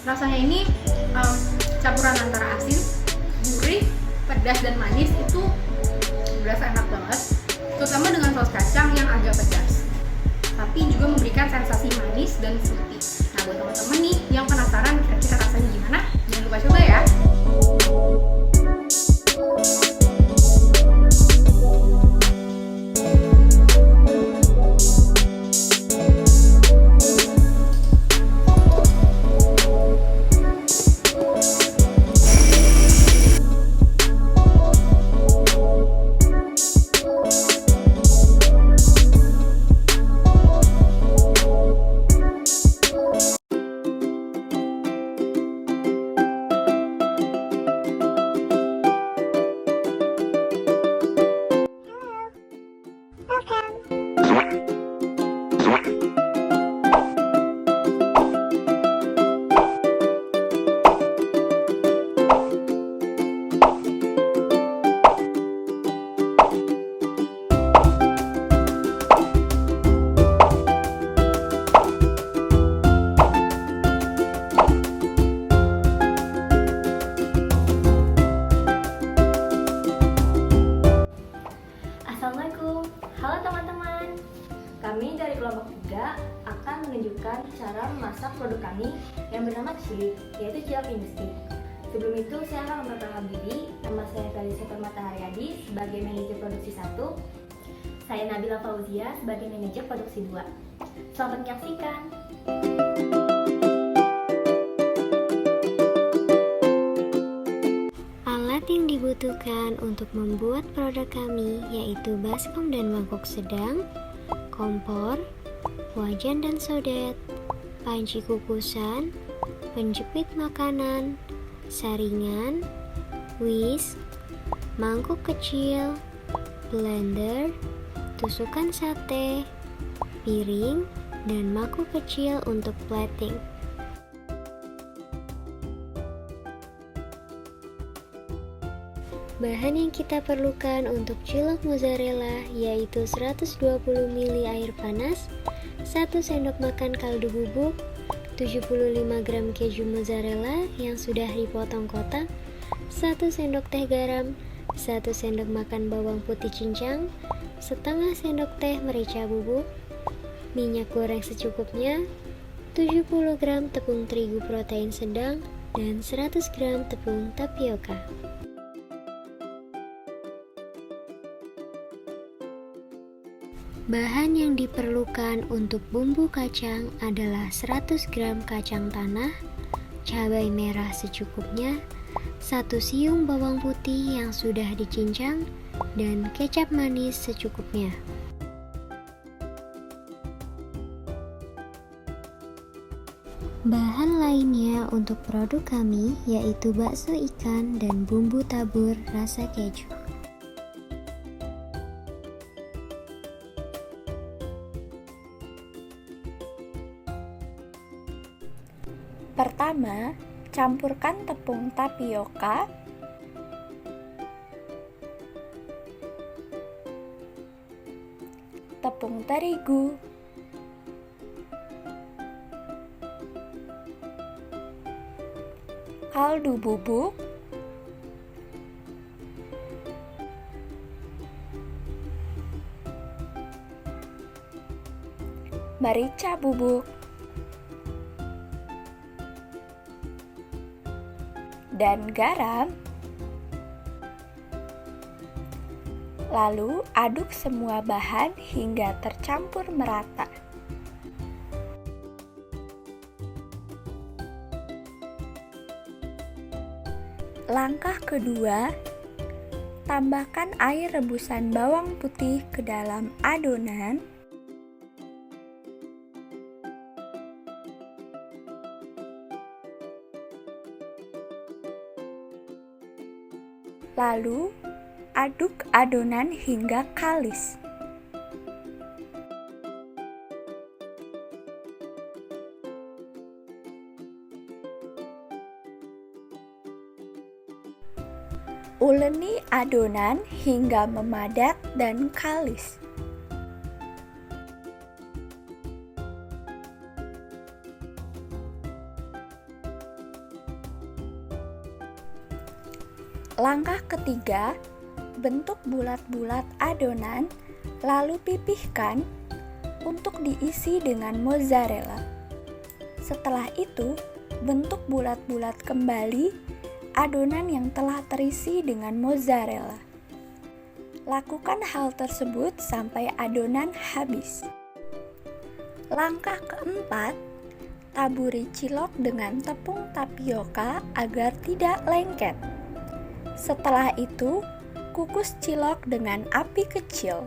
Rasanya ini campuran antara asin, gurih, pedas dan manis, itu berasa enak banget, terutama dengan saus kacang yang agak pedas, tapi juga memberikan sensasi manis dan fruity. Nah, buat teman-teman nih yang penasaran kira-kira rasanya gimana, jangan lupa coba ya. Assalamualaikum, halo teman-teman. Kami dari kelompok 3 akan menunjukkan cara memasak produk kami yang bernama chili, yaitu cilok industri. Sebelum itu saya akan memperkenalkan diri. Nama saya Kalisa Permata Haryadi sebagai manajer produksi 1. Saya Nabila Fauzia sebagai manajer produksi 2. Selamat menyaksikan. Alat yang dibutuhkan untuk membuat produk kami yaitu baskom dan mangkok sedang, kompor, wajan dan sodet, panci kukusan, penjepit makanan, saringan, whisk, mangkuk kecil, blender, tusukan sate, piring, dan mangkuk kecil untuk plating. Bahan yang kita perlukan untuk cilok mozzarella yaitu 120 ml air panas, 1 sendok makan kaldu bubuk, 75 gram keju mozzarella yang sudah dipotong kotak, 1 sendok teh garam, 1 sendok makan bawang putih cincang, setengah sendok teh merica bubuk, minyak goreng secukupnya, 70 gram tepung terigu protein sedang, dan 100 gram tepung tapioka. Bahan yang diperlukan untuk bumbu kacang adalah 100 gram kacang tanah, cabai merah secukupnya, 1 siung bawang putih yang sudah dicincang, dan kecap manis secukupnya. Bahan lainnya untuk produk kami yaitu bakso ikan dan bumbu tabur rasa keju. Pertama, campurkan tepung tapioka, tepung terigu, kaldu bubuk, merica bubuk, dan garam. Lalu aduk semua bahan hingga tercampur merata. Langkah kedua, tambahkan air rebusan bawang putih ke dalam adonan. Lalu, aduk adonan hingga kalis. Uleni adonan hingga memadat dan kalis. Langkah ketiga, bentuk bulat-bulat adonan, lalu pipihkan untuk diisi dengan mozzarella. Setelah itu, bentuk bulat-bulat kembali adonan yang telah terisi dengan mozzarella. Lakukan hal tersebut sampai adonan habis. Langkah keempat, taburi cilok dengan tepung tapioka agar tidak lengket. Setelah itu, kukus cilok dengan api kecil.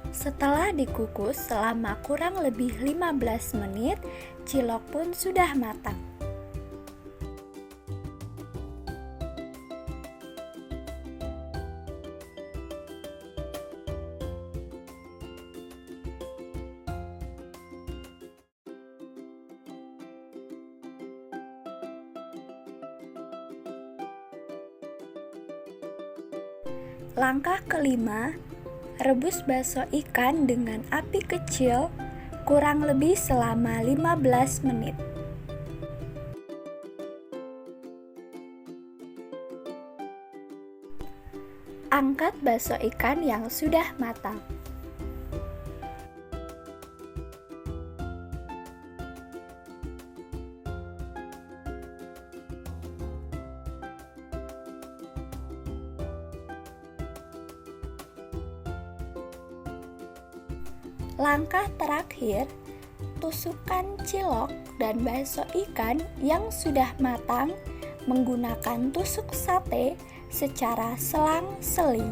Setelah dikukus selama kurang lebih 15 menit, cilok pun sudah matang. Langkah kelima, rebus bakso ikan dengan api kecil kurang lebih selama 15 menit. Angkat bakso ikan yang sudah matang. Langkah terakhir, tusukkan cilok dan bakso ikan yang sudah matang menggunakan tusuk sate secara selang-seling.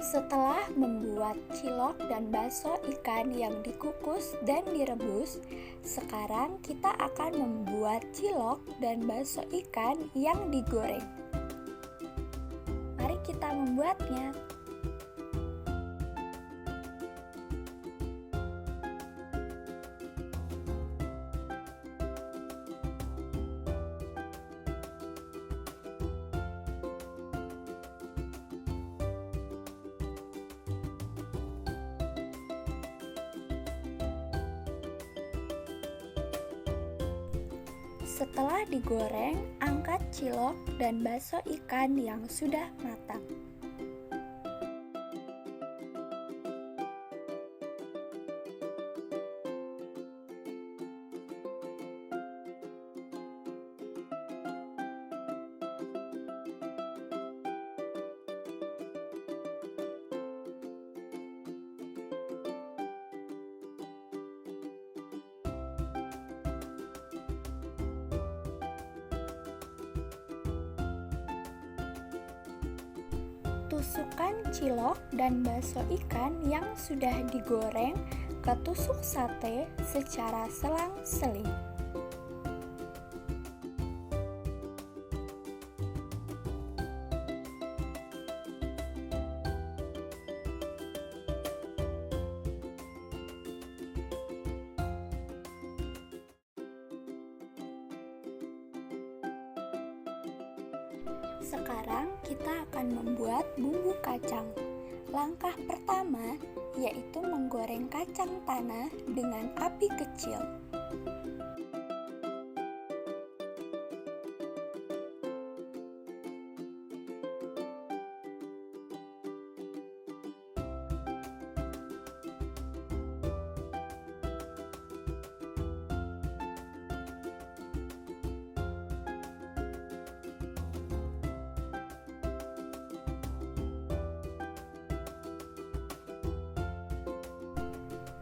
Setelah membuat cilok dan bakso ikan yang dikukus dan direbus, sekarang kita akan membuat cilok dan bakso ikan yang digoreng. Mari kita membuatnya. Setelah digoreng, angkat cilok dan bakso ikan yang sudah matang. Tusukkan cilok dan bakso ikan yang sudah digoreng ke tusuk sate secara selang-seling. Sekarang kita akan membuat bumbu kacang. Langkah pertama yaitu menggoreng kacang tanah dengan api kecil.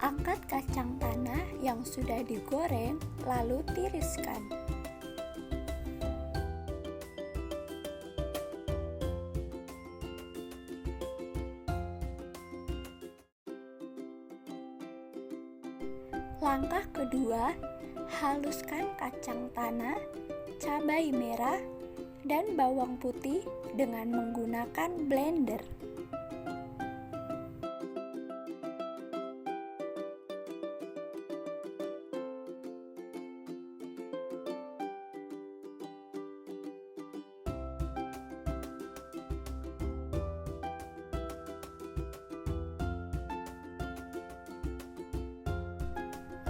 Angkat kacang tanah yang sudah digoreng, lalu tiriskan. Langkah kedua, haluskan kacang tanah, cabai merah, dan bawang putih dengan menggunakan blender.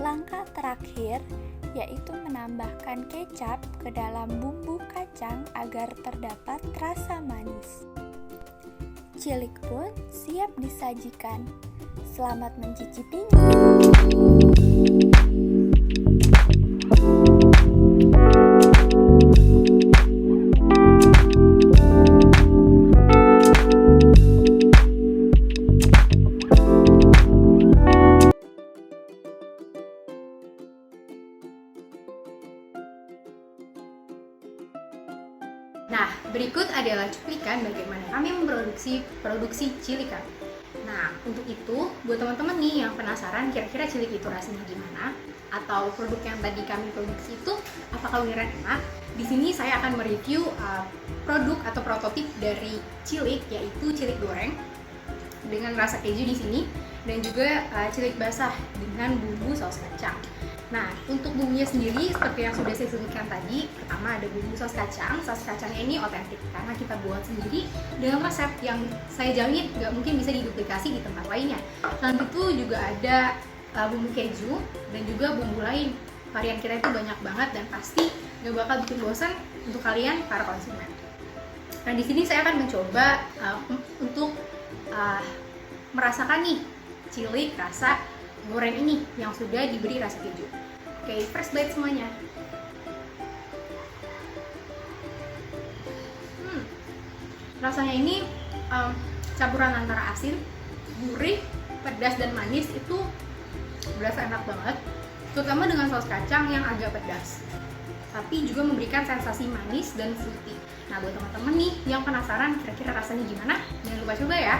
Langkah terakhir yaitu menambahkan kecap ke dalam bumbu kacang agar terdapat rasa manis. Cilik pun siap disajikan. Selamat mencicipinya. Nah, berikut adalah cuplikan bagaimana kami memproduksi cilik kami. Nah, untuk itu, buat teman-teman nih yang penasaran kira-kira cilik itu rasanya gimana, atau produk yang tadi kami produksi itu apakah beneran enak, di sini saya akan mereview produk atau prototip dari cilik, yaitu cilik goreng dengan rasa keju di sini, dan juga cilik basah dengan bumbu saus kacang. Nah, untuk bumbunya sendiri seperti yang sudah saya sebutkan tadi, pertama ada bumbu saus kacang. Saus kacangnya ini otentik karena kita buat sendiri dengan resep yang saya jamin nggak mungkin bisa diduplikasi di tempat lainnya. Selain itu juga ada bumbu keju dan juga bumbu lain. Varian kita itu banyak banget dan pasti nggak bakal bikin bosan untuk kalian para konsumen. Nah, di sini saya akan mencoba untuk merasakan nih cilik rasa goreng ini yang sudah diberi rasa keju. Oke, first bite semuanya. Rasanya ini campuran antara asin, gurih, pedas dan manis, itu berasa enak banget. Terutama dengan saus kacang yang agak pedas, tapi juga memberikan sensasi manis dan fruity. Nah, buat teman-teman nih yang penasaran kira-kira rasanya gimana, jangan lupa coba ya.